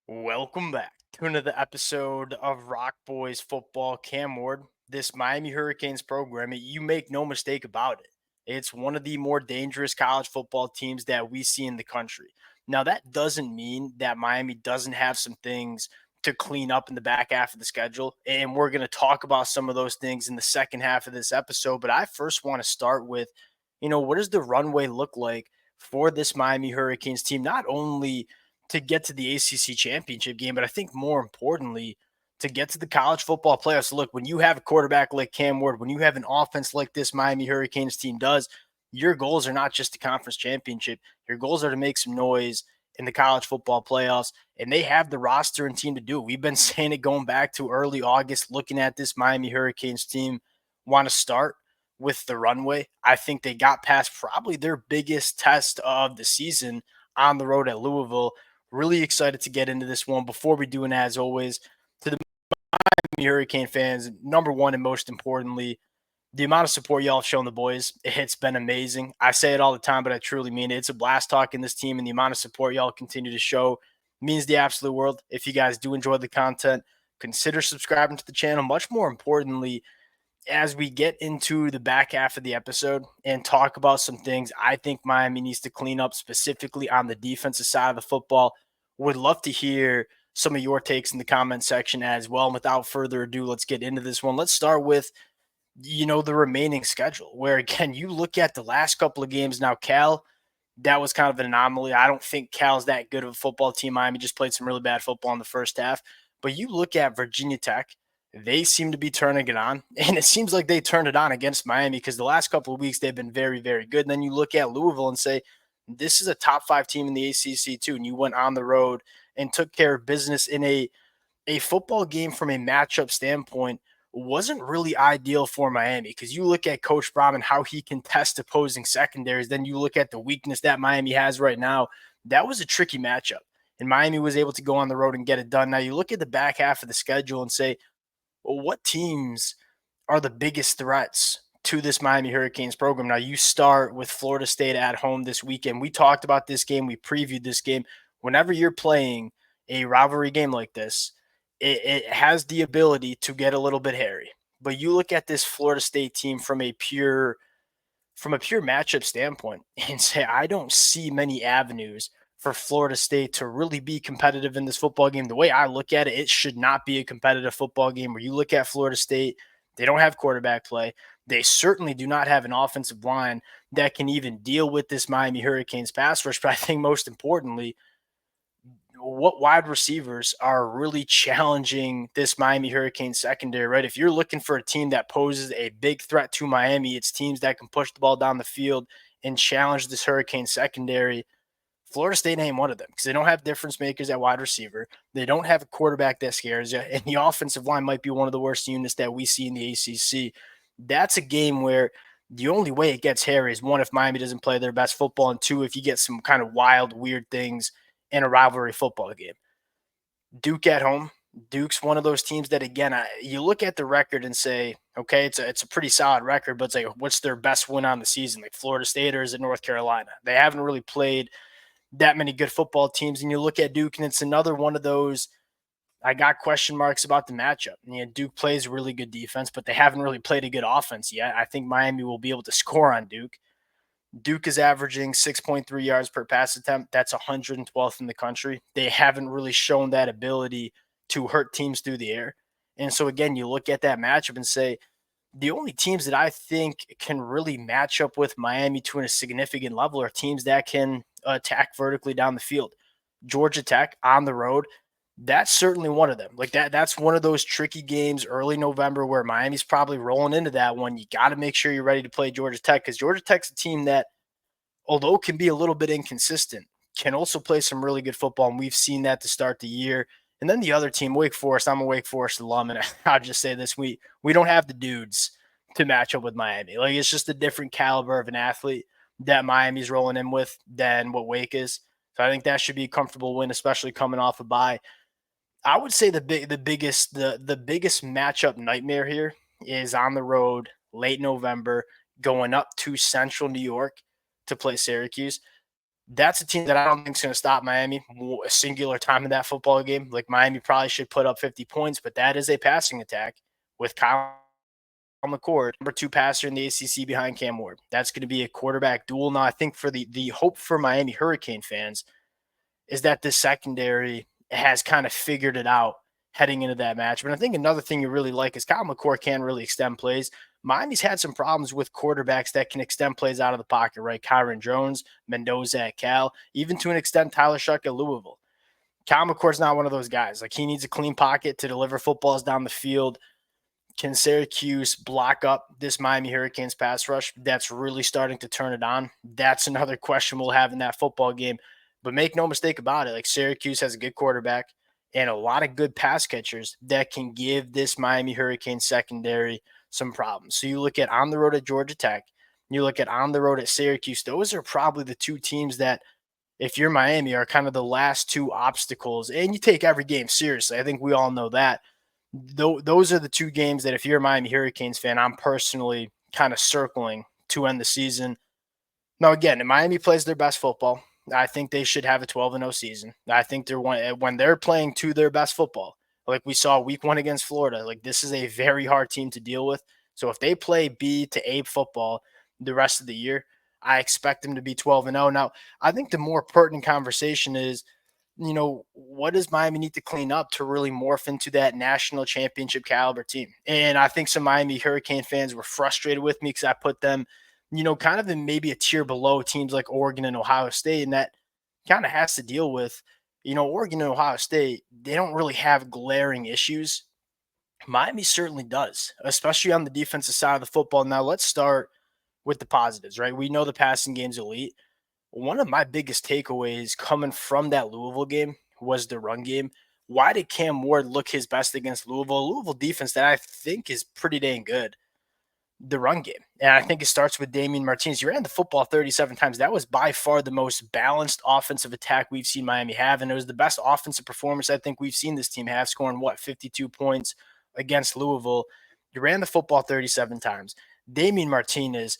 Welcome back to another episode of Rock Boys Football. Cam Ward, this Miami Hurricanes program, you make no mistake about it. It's one of the more dangerous college football teams that we see in the country. Now, that doesn't mean that Miami doesn't have some things to clean up in the back half of the schedule. And we're going to talk about some of those things in the second half of this episode. But I first want to start with, what does the runway look like for this Miami Hurricanes team? Not only to get to the ACC championship game, but I think more importantly, to get to the college football playoffs. Look, when you have a quarterback like Cam Ward, when you have an offense like this Miami Hurricanes team does, your goals are not just the conference championship. Your goals are to make some noise in the college football playoffs, and they have the roster and team to do it. We've been saying it going back to early August, looking at this Miami Hurricanes team want to start with the runway. I think they got past probably their biggest test of the season on the road at Louisville. Really excited to get into this one. Before we do, and as always, to the Miami Hurricane fans, number one and most importantly, the amount of support y'all have shown the boys, it's been amazing. I say it all the time, but I truly mean it. It's a blast talking this team, and the amount of support y'all continue to show means the absolute world. If you guys do enjoy the content, consider subscribing to the channel. Much more importantly, as we get into the back half of the episode and talk about some things I think Miami needs to clean up specifically on the defensive side of the football, would love to hear some of your takes in the comment section as well. And without further ado, let's get into this one. Let's start with, the remaining schedule, where again, you look at the last couple of games now. Cal, that was kind of an anomaly. I don't think Cal's that good of a football team. Miami just played some really bad football in the first half. But you look at Virginia Tech, they seem to be turning it on. And it seems like they turned it on against Miami because the last couple of weeks they've been very, very good. And then you look at Louisville and say, this is a top five team in the ACC too. And you went on the road and took care of business in a football game from a matchup standpoint wasn't really ideal for Miami because you look at Coach Brom and how he can test opposing secondaries. Then you look at the weakness that Miami has right now. That was a tricky matchup. And Miami was able to go on the road and get it done. Now you look at the back half of the schedule and say, well, what teams are the biggest threats to this Miami Hurricanes program? Now you start with Florida State at home this weekend. We talked about this game. We previewed this game. Whenever you're playing a rivalry game like this, it has the ability to get a little bit hairy. But you look at this Florida State team from a pure matchup standpoint and say, I don't see many avenues for Florida State to really be competitive in this football game. The way I look at it, it should not be a competitive football game where you look at Florida State, they don't have quarterback play. They certainly do not have an offensive line that can even deal with this Miami Hurricanes pass rush. But I think most importantly, what wide receivers are really challenging this Miami Hurricanes secondary, right? If you're looking for a team that poses a big threat to Miami, it's teams that can push the ball down the field and challenge this Hurricane secondary. Florida State ain't one of them because they don't have difference makers at wide receiver. They don't have a quarterback that scares you, and the offensive line might be one of the worst units that we see in the ACC. That's a game where the only way it gets hairy is one, if Miami doesn't play their best football, and two, if you get some kind of wild, weird things in a rivalry football game. Duke at home. Duke's one of those teams that, again, you look at the record and say, okay, it's a pretty solid record, but it's like, what's their best win on the season? Like Florida State, or is it North Carolina? They haven't really played that many good football teams. And you look at Duke, and it's another one of those, I got question marks about the matchup. Duke plays really good defense, but they haven't really played a good offense yet. I think Miami will be able to score on Duke. Duke is averaging 6.3 yards per pass attempt. That's 112th in the country. They haven't really shown that ability to hurt teams through the air. And so, again, you look at that matchup and say, the only teams that I think can really match up with Miami to a significant level are teams that can attack vertically down the field. Georgia Tech on the road, that's certainly one of them. Like that's one of those tricky games early November where Miami's probably rolling into that one. You got to make sure you're ready to play Georgia Tech because Georgia Tech's a team that, although can be a little bit inconsistent, can also play some really good football. And we've seen that to start the year. And then the other team, Wake Forest, I'm a Wake Forest alum, and I'll just say this: we don't have the dudes to match up with Miami. Like it's just a different caliber of an athlete that Miami's rolling in with than what Wake is. So I think that should be a comfortable win, especially coming off a bye. I would say the biggest matchup nightmare here is on the road late November, going up to Central New York to play Syracuse. That's a team that I don't think is going to stop Miami a singular time in that football game. Like Miami probably should put up 50 points, but that is a passing attack with Kyle McCord, number two passer in the ACC behind Cam Ward. That's going to be a quarterback duel. Now, I think for the hope for Miami Hurricane fans is that this secondary has kind of figured it out heading into that match. But I think another thing you really like is Kyle McCord can really extend plays. Miami's had some problems with quarterbacks that can extend plays out of the pocket, right? Kyron Jones, Mendoza at Cal, even to an extent Tyler Shuck at Louisville. Kyle McCord's not one of those guys. Like he needs a clean pocket to deliver footballs down the field. Can Syracuse block up this Miami Hurricanes pass rush? That's really starting to turn it on. That's another question we'll have in that football game. But make no mistake about it, like Syracuse has a good quarterback and a lot of good pass catchers that can give this Miami Hurricane secondary some problems. So you look at on the road at Georgia Tech, you look at on the road at Syracuse. Those are probably the two teams that, if you're Miami, are kind of the last two obstacles. And you take every game seriously. I think we all know that. Those are the two games that if you're a Miami Hurricanes fan, I'm personally kind of circling to end the season. Now, again, if Miami plays their best football, I think they should have a 12-0 season. I think they're when they're playing to their best football, like we saw week one against Florida. Like this is a very hard team to deal with. So if they play B to A football the rest of the year, I expect them to be 12-0. Now, I think the more pertinent conversation is, what does Miami need to clean up to really morph into that national championship caliber team? And I think some Miami Hurricane fans were frustrated with me because I put them, kind of in maybe a tier below teams like Oregon and Ohio State. And that kind of has to deal with, Oregon and Ohio State, they don't really have glaring issues. Miami certainly does, especially on the defensive side of the football. Now, let's start with the positives, right? We know the passing game's elite. One of my biggest takeaways coming from that Louisville game was the run game. Why did Cam Ward look his best against Louisville? Louisville defense that I think is pretty dang good. The run game. And I think it starts with Damian Martinez. You ran the football 37 times. That was by far the most balanced offensive attack we've seen Miami have. And it was the best offensive performance I think we've seen this team have, scoring 52 points against Louisville. You ran the football 37 times. Damian Martinez,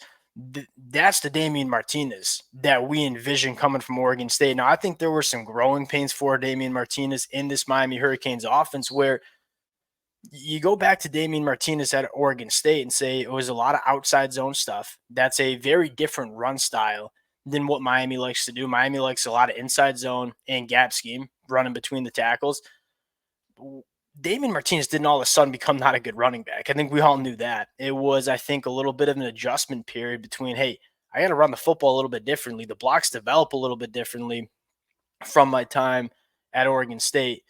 that's the Damian Martinez that we envision coming from Oregon State. Now, I think there were some growing pains for Damian Martinez in this Miami Hurricanes offense where you go back to Damian Martinez at Oregon State and say it was a lot of outside zone stuff. That's a very different run style than what Miami likes to do. Miami likes a lot of inside zone and gap scheme, running between the tackles. Damian Martinez didn't all of a sudden become not a good running back. I think we all knew that. It was, I think, a little bit of an adjustment period between, hey, I got to run the football a little bit differently. The blocks develop a little bit differently from my time at Oregon State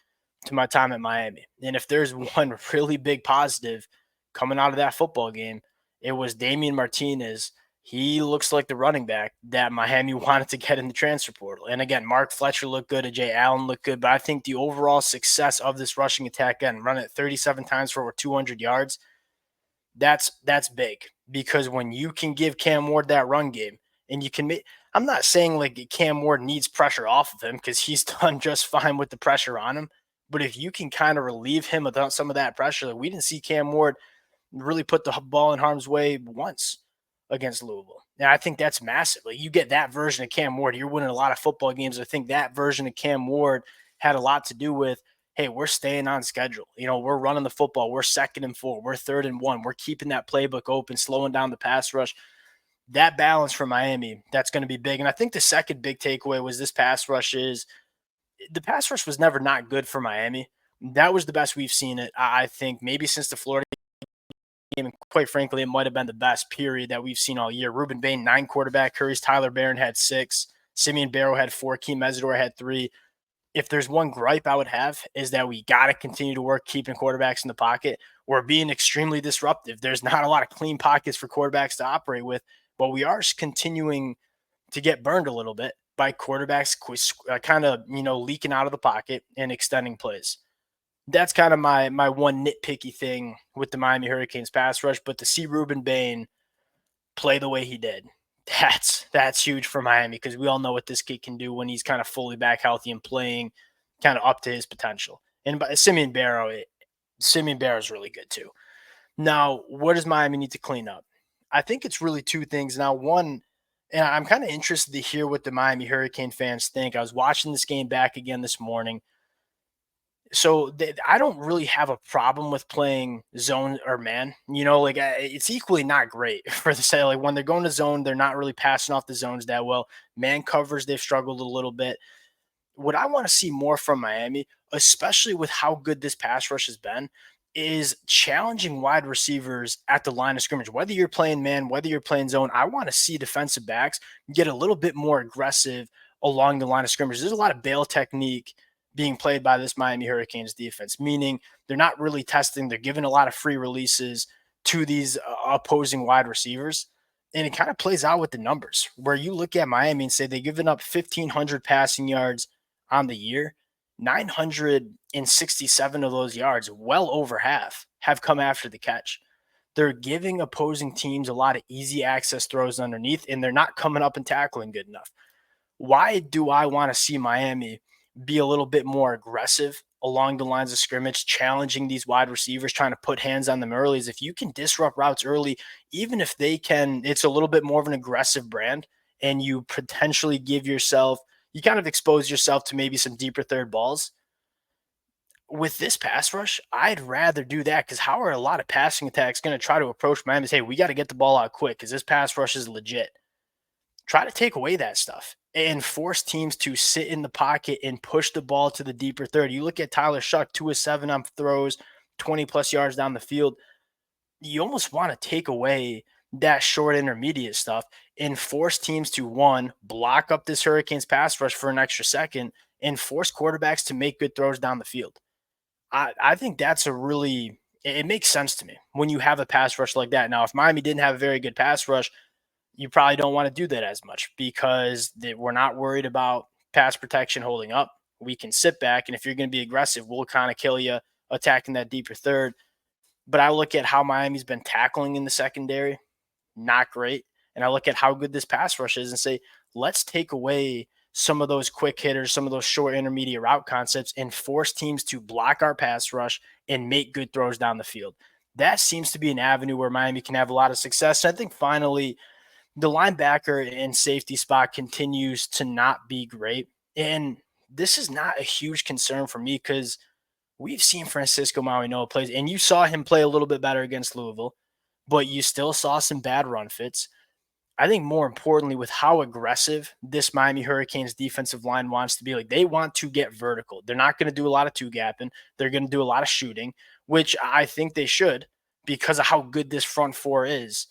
to my time at Miami. And if there's one really big positive coming out of that football game, it was Damian Martinez. He looks like the running back that Miami wanted to get in the transfer portal. And again, Mark Fletcher looked good, Ajay Allen looked good, but I think the overall success of this rushing attack, again, run it 37 times for over 200 yards, that's big because when you can give Cam Ward that run game and you can make, I'm not saying like Cam Ward needs pressure off of him because he's done just fine with the pressure on him. But if you can kind of relieve him of some of that pressure, like we didn't see Cam Ward really put the ball in harm's way once against Louisville. And I think that's massive. Like you get that version of Cam Ward, you're winning a lot of football games. I think that version of Cam Ward had a lot to do with, hey, we're staying on schedule. We're running the football. We're 2nd and 4. We're 3rd and 1. We're keeping that playbook open, slowing down the pass rush. That balance for Miami, that's going to be big. And I think the second big takeaway was the pass rush was never not good for Miami. That was the best we've seen it, I think, maybe since the Florida game. And quite frankly, it might have been the best period that we've seen all year. Ruben Bain, 9 quarterback hurries. Tyler Barron had 6. Simeon Barrow had 4. Keem Mesidor had 3. If there's one gripe I would have is that we got to continue to work keeping quarterbacks in the pocket. We're being extremely disruptive. There's not a lot of clean pockets for quarterbacks to operate with, but we are continuing to get burned a little bit by quarterbacks kind of, leaking out of the pocket and extending plays. That's kind of my one nitpicky thing with the Miami Hurricanes pass rush, but to see Ruben Bain play the way he did, that's huge for Miami because we all know what this kid can do when he's kind of fully back healthy and playing kind of up to his potential. And Simeon Barrow is really good too. Now, what does Miami need to clean up? I think it's really two things. Now, one, And I'm kind of interested to hear what the Miami Hurricane fans think. I was watching this game back again this morning. So I don't really have a problem with playing zone or man. Like it's equally not great for the say. Like when they're going to zone, they're not really passing off the zones that well. Man covers, they've struggled a little bit. What I want to see more from Miami, especially with how good this pass rush has been, is challenging wide receivers at the line of scrimmage. Whether you're playing man, whether you're playing zone, I want to see defensive backs get a little bit more aggressive along the line of scrimmage. There's a lot of bail technique being played by this Miami Hurricanes defense, meaning they're not really testing, they're giving a lot of free releases to these opposing wide receivers. And it kind of plays out with the numbers where you look at Miami and say they've given up 1,500 passing yards on the year. 967 of those yards, well over half, have come after the catch. They're giving opposing teams a lot of easy access throws underneath, and they're not coming up and tackling good enough. Why do I want to see Miami be a little bit more aggressive along the lines of scrimmage, challenging these wide receivers, trying to put hands on them early? Is if you can disrupt routes early, even if they can, it's a little bit more of an aggressive brand, and you potentially you kind of expose yourself to maybe some deeper third balls. With this pass rush, I'd rather do that because how are a lot of passing attacks going to try to approach Miami and say, we got to get the ball out quick because this pass rush is legit? Try to take away that stuff and force teams to sit in the pocket and push the ball to the deeper third. You look at Tyler Shuck, 2 of 7 on throws, 20 plus yards down the field. You almost want to take away that short intermediate stuff and force teams to one, block up this Hurricanes pass rush for an extra second and force quarterbacks to make good throws down the field. I think that's it makes sense to me when you have a pass rush like that. Now, if Miami didn't have a very good pass rush, you probably don't want to do that as much because we're not worried about pass protection holding up. We can sit back, and if you're going to be aggressive, we'll kind of kill you attacking that deeper third. But I look at how Miami's been tackling in the secondary, not great. And I look at how good this pass rush is and say, let's take away some of those quick hitters, some of those short intermediate route concepts, and force teams to block our pass rush and make good throws down the field. That seems to be an avenue where Miami can have a lot of success. I think finally, the linebacker and safety spot continues to not be great. And this is not a huge concern for me because we've seen Francisco Mauigoa plays, and you saw him play a little bit better against Louisville, but you still saw some bad run fits. I think more importantly, with how aggressive this Miami Hurricanes defensive line wants to be, like they want to get vertical. They're not going to do a lot of two gapping. They're going to do a lot of shooting, which I think they should because of how good this front four is.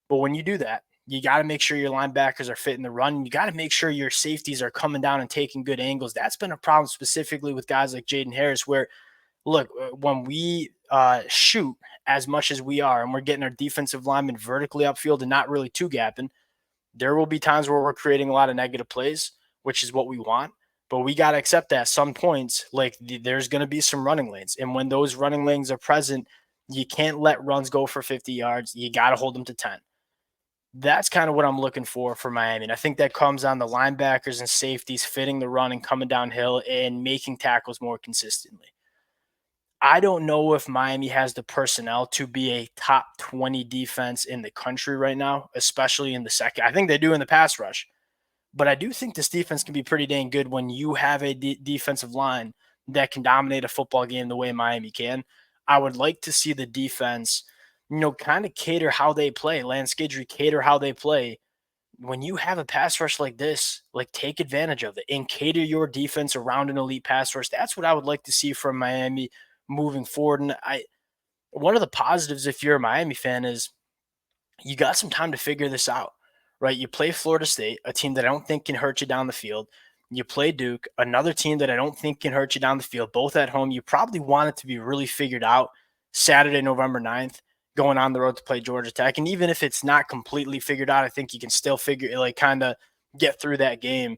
But when you do that, you got to make sure your linebackers are fitting the run. You got to make sure your safeties are coming down and taking good angles. That's been a problem specifically with guys like Jaden Harris, where look, when we shoot as much as we are and we're getting our defensive linemen vertically upfield and not really two gapping, there will be times where we're creating a lot of negative plays, which is what we want. But we got to accept that at some points, like there's going to be some running lanes. And when those running lanes are present, you can't let runs go for 50 yards. You got to hold them to 10. That's kind of what I'm looking for Miami. And I think that comes on the linebackers and safeties fitting the run and coming downhill and making tackles more consistently. I don't know if Miami has the personnel to be a top 20 defense in the country right now, especially in the second. I think they do in the pass rush, but I do think this defense can be pretty dang good when you have a defensive line that can dominate a football game the way Miami can. I would like to see the defense, kind of cater how they play. Lance Guidry cater how they play. When you have a pass rush like this, like take advantage of it and cater your defense around an elite pass rush. That's what I would like to see from Miami moving forward. And one of the positives, if you're a Miami fan, is you got some time to figure this out, right? You play Florida State, a team that I don't think can hurt you down the field. You play Duke, another team that I don't think can hurt you down the field, both at home. You probably want it to be really figured out Saturday, November 9th, going on the road to play Georgia Tech. And even if it's not completely figured out, I think you can still kind of get through that game.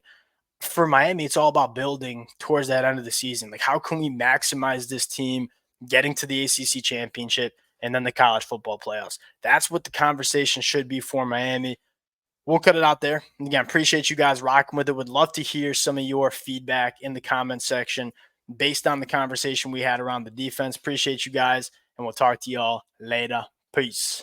For Miami, it's all about building towards that end of the season. Like, how can we maximize this team getting to the ACC championship and then the college football playoffs? That's what the conversation should be for Miami. We'll cut it out there. And again, appreciate you guys rocking with it. Would love to hear some of your feedback in the comment section based on the conversation we had around the defense. Appreciate you guys, and we'll talk to y'all later. Peace.